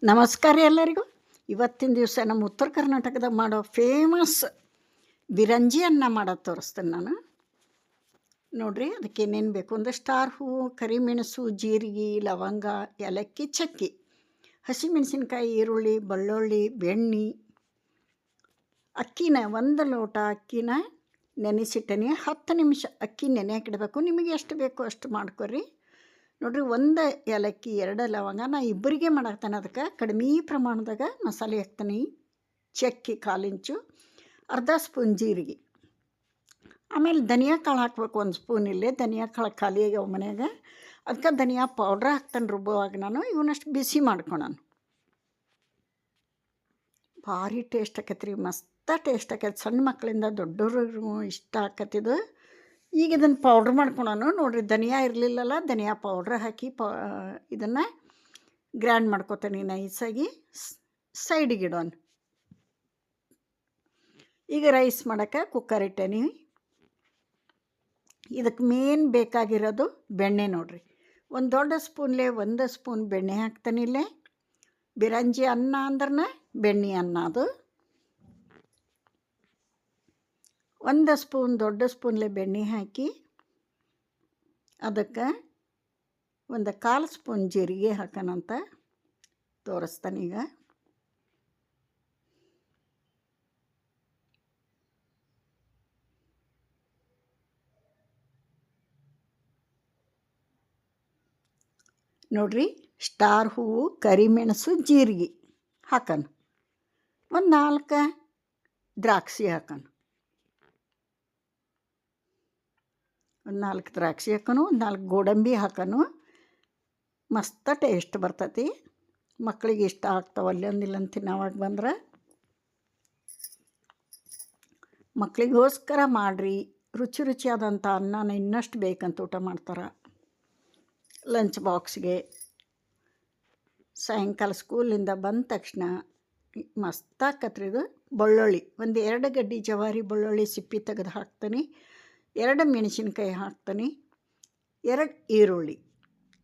ನಮಸ್ಕಾರ ಎಲ್ಲರಿಗೂ. ಇವತ್ತಿನ ದಿವಸ ನಮ್ಮ ಉತ್ತರ ಕರ್ನಾಟಕದಾಗ ಮಾಡೋ ಫೇಮಸ್ ಬಿರಂಜಿಯನ್ನು ಮಾಡೋದು ತೋರಿಸ್ತೇನೆ ನಾನು. ನೋಡಿರಿ, ಅದಕ್ಕೆ ಏನೇನು ಬೇಕು ಅಂದರೆ ಸ್ಟಾರ್ ಹೂವು, ಕರಿಮೆಣಸು, ಜೀರಿಗೆ, ಲವಂಗ, ಏಲಕ್ಕಿ, ಚಕ್ಕಿ, ಹಸಿಮೆಣಸಿನ್ಕಾಯಿ, ಈರುಳ್ಳಿ, ಬೆಳ್ಳುಳ್ಳಿ, ಬೆಣ್ಣೆ, ಅಕ್ಕಿನ 1 ಲೋಟ ಅಕ್ಕಿನ ನೆನೆಸಿಟ್ಟನಿ. 10 ನಿಮಿಷ ಅಕ್ಕಿ ನೆನೆಯಾಕಿಡಬೇಕು. ನಿಮಗೆ ಎಷ್ಟು ಬೇಕೋ ಅಷ್ಟು ಮಾಡ್ಕೊರಿ. ನೋಡಿರಿ, 1 ಏಲಕ್ಕಿ, 2 ಲವಂಗ. ನಾ ಇಬ್ಬರಿಗೆ ಮಾಡಾಕ್ತಾನೆ, ಅದಕ್ಕೆ ಕಡಿಮೆ ಪ್ರಮಾಣದಾಗ ಮಸಾಲೆ ಹಾಕ್ತಾನೆ. ಚಕ್ಕಿ 1/4 ಇಂಚು, ಅರ್ಧ ಸ್ಪೂನ್ ಜೀರಿಗೆ. ಆಮೇಲೆ ಧನಿಯಾ ಕಾಳು ಹಾಕ್ಬೇಕು 1 ಸ್ಪೂನ್. ಇಲ್ಲೇ ಧನಿಯಾ ಕಾಳು ಖಾಲಿ ಆಗ್ಯಾವ ಮನ್ಯಾಗ, ಅದಕ್ಕೆ ಧನಿಯಾ ಪೌಡ್ರ್ ಹಾಕ್ತಾನೆ ರುಬ್ಬುವಾಗ. ನಾನು ಇವನಷ್ಟು ಬಿಸಿ ಮಾಡ್ಕೊಳೋಣ. ಭಾರಿ ಟೇಸ್ಟ್ ಆಕೈತೆ ರೀ, ಮಸ್ತ ಟೇಸ್ಟ್ ಆಕೈತೆ. ಸಣ್ಣ ಮಕ್ಕಳಿಂದ ದೊಡ್ಡವರು ಇಷ್ಟ ಆಕತ್ತಿದು. ಈಗ ಇದನ್ನು ಪೌಡ್ರ್ ಮಾಡ್ಕೊಳೋಣ. ನೋಡಿರಿ, ಧನಿಯಾ ಇರಲಿಲ್ಲಲ್ಲ, ಧನಿಯಾ ಪೌಡ್ರ್ ಹಾಕಿ ಇದನ್ನು ಗ್ರ್ಯಾಂಡ್ ಮಾಡ್ಕೊತಾನೆ ನೈಸಾಗಿ. ಸೈಡಿಗೆ ಇಡೋಣ. ಈಗ ರೈಸ್ ಮಾಡೋಕ್ಕೆ ಕುಕ್ಕರ್ ಇಟ್ಟೇನಿ. ಇದಕ್ಕೆ ಮೇನ್ ಬೇಕಾಗಿರೋದು ಬೆಣ್ಣೆ. ನೋಡಿರಿ, 1 ದೊಡ್ಡ ಸ್ಪೂನ್ಲೆ 1 ಸ್ಪೂನ್ ಬೆಣ್ಣೆ ಹಾಕ್ತಾನೆ. ಇಲ್ಲೇ ಬಿರಂಜಿ ಅನ್ನ ಅಂದ್ರೆ ಬೆಣ್ಣೆ ಅನ್ನ. ಅದು 1 ಸ್ಪೂನ್ ದೊಡ್ಡ ಸ್ಪೂನ್ಲೆ ಬೆಣ್ಣೆ ಹಾಕಿ ಅದಕ್ಕೆ 1/4 ಸ್ಪೂನ್ ಜೀರಿಗೆ ಹಾಕೋಣಂತ ತೋರಿಸ್ತಾನೀಗ. ನೋಡಿರಿ, ಸ್ಟಾರ್ ಹೂವು, ಕರಿಮೆಣಸು, ಜೀರಿಗೆ ಹಾಕೋಣ. 4 ದ್ರಾಕ್ಷಿ ಹಾಕೋಣ. 4 ದ್ರಾಕ್ಷಿ ಹಾಕೋಣ. 4 ಗೋಡಂಬಿ ಹಾಕೋಣ. ಮಸ್ತ ಟೇಸ್ಟ್ ಬರ್ತೈತಿ. ಮಕ್ಕಳಿಗೆ ಇಷ್ಟ ಆಗ್ತಾವೆ. ಅಲ್ಲೊಂದಿಲ್ಲೊಂದು ತಿನ್ನೋವಾಗ ಬಂದ್ರೆ ಮಕ್ಕಳಿಗೋಸ್ಕರ ಮಾಡಿರಿ. ರುಚಿ ರುಚಿಯಾದಂಥ ಅನ್ನನ ಇನ್ನಷ್ಟು ಬೇಕಂತ ಊಟ ಮಾಡ್ತಾರೆ. ಲಂಚ್ ಬಾಕ್ಸ್ಗೆ, ಸಾಯಂಕಾಲ ಸ್ಕೂಲಿಂದ ಬಂದ ತಕ್ಷಣ ಮಸ್ತ್ ಆಕತ್ರಿ ಇದು. ಬೆಳ್ಳುಳ್ಳಿ 2 ಗಡ್ಡೆ ಜವಾರಿ ಬೆಳ್ಳುಳ್ಳಿ ಸಿಪ್ಪಿ ತೆಗೆದು ಹಾಕ್ತಾನೆ. 2 ಮೆಣಸಿನ್ಕಾಯಿ ಹಾಕ್ತಾನೆ. 2 ಈರುಳ್ಳಿ.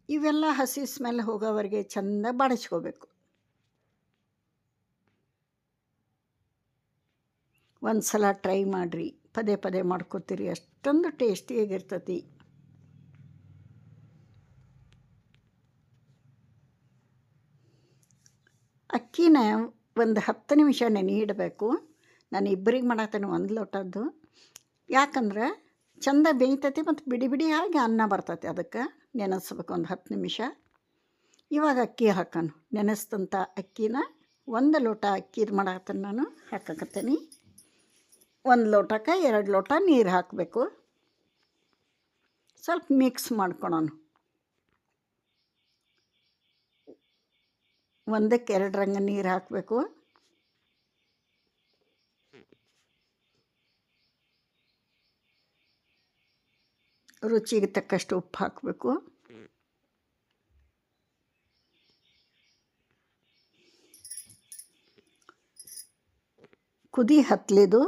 ಇವೆಲ್ಲ ಹಸಿ ಸ್ಮೆಲ್ ಹೋಗೋವರೆಗೆ ಚೆಂದ ಬಾಡಿಸ್ಕೋಬೇಕು. ಒಂದು ಸಲ ಟ್ರೈ ಮಾಡಿರಿ, ಪದೇ ಪದೇ ಮಾಡ್ಕೋತೀರಿ. ಅಷ್ಟೊಂದು ಟೇಸ್ಟಿಯಾಗಿರ್ತತಿ. ಅಕ್ಕಿನ 10 ನಿಮಿಷ ನೆನೆ ಇಡಬೇಕು. ನಾನು ಇಬ್ಬರಿಗೆ ಮಾಡತ್ತೇನೆ 1 ಲೋಟದ್ದು. ಯಾಕಂದ್ರೆ ಚೆಂದ ಬೇಯ್ತೈತಿ ಮತ್ತು ಬಿಡಿ ಬಿಡಿ ಆಗಿ ಅನ್ನ ಬರ್ತೈತಿ. ಅದಕ್ಕೆ ನೆನೆಸ್ಬೇಕು 10 ನಿಮಿಷ. ಇವಾಗ ಅಕ್ಕಿ ಹಾಕೋಣ. ನೆನೆಸ್ತಂಥ ಅಕ್ಕಿನ 1 ಲೋಟ ಅಕ್ಕಿದು ಮಾಡತ್ತೇನೆ ನಾನು. ಹಾಕಕತ್ತೇನೆ. 1 ಲೋಟಕ್ಕೆ 2 ಲೋಟ ನೀರು ಹಾಕಬೇಕು. ಸ್ವಲ್ಪ ಮಿಕ್ಸ್ ಮಾಡ್ಕೊಳೋಣ. 1ಕ್ಕೆ 2 ರಂಗ ನೀರು ಹಾಕಬೇಕು. ರುಚಿಗೆ ತಕ್ಕಷ್ಟು ಉಪ್ಪು ಹಾಕಬೇಕು. ಕುದಿ ಹತ್ತಲಿದು.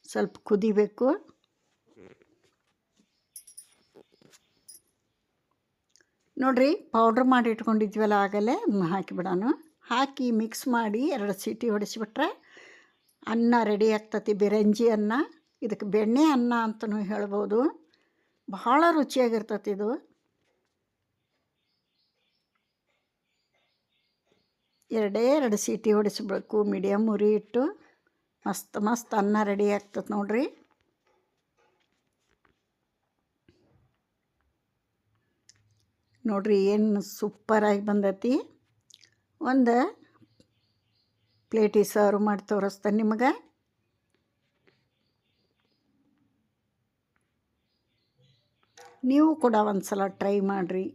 ಸ್ವಲ್ಪ ಕುದಿಬೇಕು. ನೋಡಿರಿ, ಪೌಡ್ರ್ ಮಾಡಿ ಇಟ್ಕೊಂಡಿದ್ವಲ್ಲ ಆಗಲೇ, ಹಾಕಿಬಿಡೋಣ. ಹಾಕಿ ಮಿಕ್ಸ್ ಮಾಡಿ 2 ಸೀಟಿ ಹೊಡಿಸಿಬಿಟ್ರೆ ಅನ್ನ ರೆಡಿ ಆಗ್ತತಿ. ಬಿರಂಜಿ ಅನ್ನ. ಇದಕ್ಕೆ ಬೆಣ್ಣೆ ಅನ್ನ ಅಂತಲೂ ಹೇಳ್ಬೋದು. ಭಾಳ ರುಚಿಯಾಗಿರ್ತತಿ ಇದು. 2 ಸೀಟಿ ಹೊಡಿಸ್ಬೇಕು ಮೀಡಿಯಮ್ ಉರಿ ಇಟ್ಟು. ಮಸ್ತ್ ಅನ್ನ ರೆಡಿ ಆಗ್ತದೆ ನೋಡಿರಿ. ನೋಡಿರಿ, ಏನು ಸೂಪರಾಗಿ ಬಂದೈತಿ. ಒಂದು ಪ್ಲೇಟಿಗೆ ಸರ್ವ್ ಮಾಡಿ ತೋರಿಸ್ತೇನೆ ನಿಮಗೆ. ನೀವು ಕೂಡ ಒಂದು ಸಲ ಟ್ರೈ ಮಾಡಿರಿ.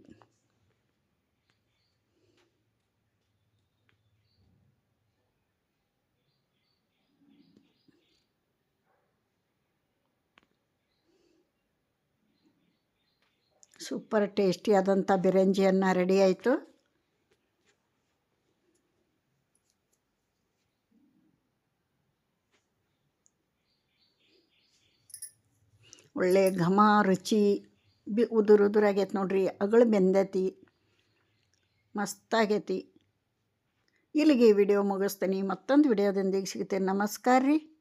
ಸೂಪರ್ ಟೇಸ್ಟಿಯಾದಂಥ ಬಿರಂಜಿ ಅನ್ನ ರೆಡಿ ಆಯಿತು. ಒಳ್ಳೆಯ ಘಮ ರುಚಿ ಉದುರಾಗೈತೆ ನೋಡ್ರಿ, ಅಗಳು ಬೆಂದೈತಿ, ಮಸ್ತಾಗೈತಿ. ಇಲ್ಲಿಗೆ ಈ ವಿಡಿಯೋ ಮುಗಿಸ್ತೀನಿ. ಮತ್ತೊಂದು ವಿಡಿಯೋದೊಂದಿಗೆ ಸಿಗ್ತೇನೆ. ನಮಸ್ಕಾರ ರೀ.